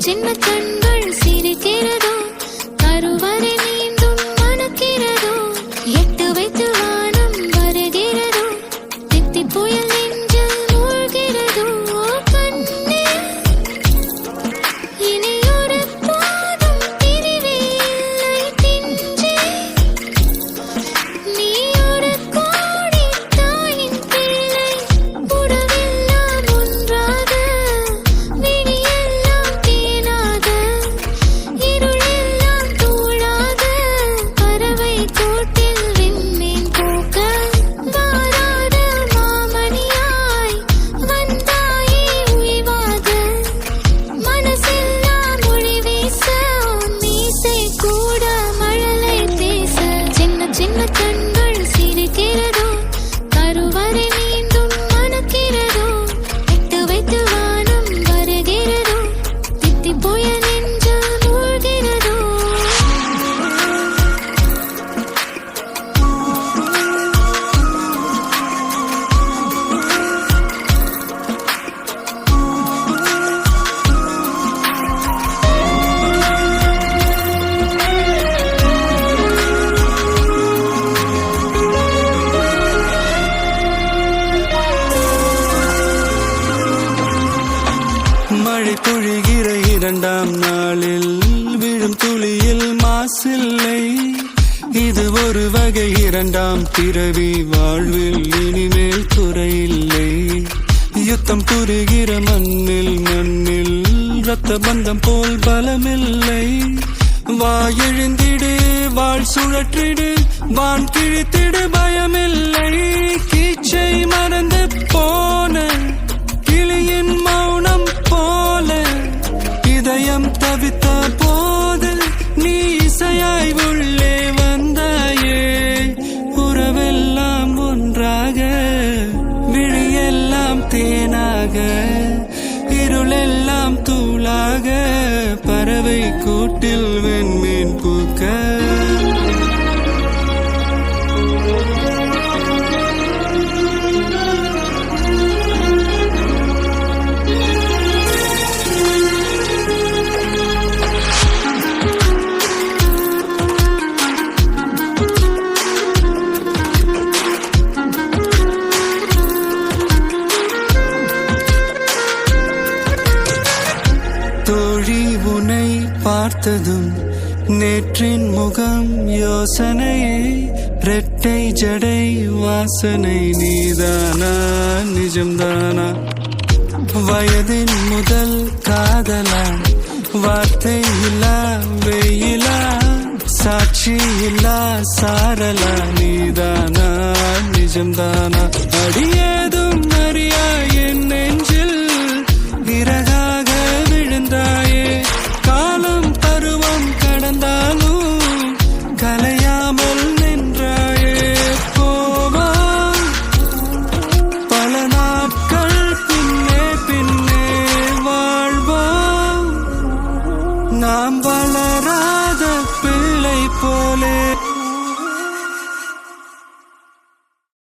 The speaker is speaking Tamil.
சின்ன கண்கள் சிரிக்கிறதோ கருவறை மீண்டும் மணக்கிறதோ எட்டு வைத்து வானம் வருகிறதோ தித்தி புயல் நெஞ்சில் மூழ்கிறதோ கண்ணே இனியொரு போதும் பிரிவே இல்லை பிஞ்சே நீ ஒரு கோடி தாயின் பிள்ளை உடவெல்லாம் ஒன்றாக விழியெல்லாம் தேனாக இருளெல்லாம் தூளாக பறவை கூட்டில் விண்மீன் பூக்க வாராத மாமணியாய் வந்தாயே உய்வாக மனசெல்லாம் மொழி வீச மீசை கூட மழலை பேச சின்ன சின்ன கண்கள் சிரிக்கிறதோ கருவறை மீண்டும் மணக்கிறதோ எட்டு வைத்து வானம் வருகிறதோ தித்தி புயல் நெஞ்சில் மூழ்கிறதோ மழை பொழிகிற இரண்டாம் நாளில் விழும் துளியில் மாசில்லை இது ஒரு வகை இரண்டாம் பிறவி வாழ்வில் இனிமேல் குறையில்லை யுத்தம் புரிகிற மண்ணில் ரத்த பந்தம் போல் பலமில்லை வா எழுந்திடு வாழ் சுழற்றிடு வான் கிழித்திடு பயமில்லை கீச்சை மறந்து போன கிளியின் மௌனம் போல இதயம் தவித்த போது நீ இசையாய் உள்ளே வந்தாயே உறவெல்லாம் ஒன்றாக விழியெல்லாம் தேனாக இருளெல்லாம் தூளாக பறவை கூட்டில் வெண்மீன் பூக்க தோழி உன்னை பார்த்ததும் நேற்றின் முகம் யோசனையே ரெட்டை ஜடை வாசனை நீதானா நிஜம்தானா வயதின் முதல் காதலா வார்த்தை இல்லா வெயிலா சாட்சி இல்லா சாரலா நீதானா நிஜம்தானா அடியே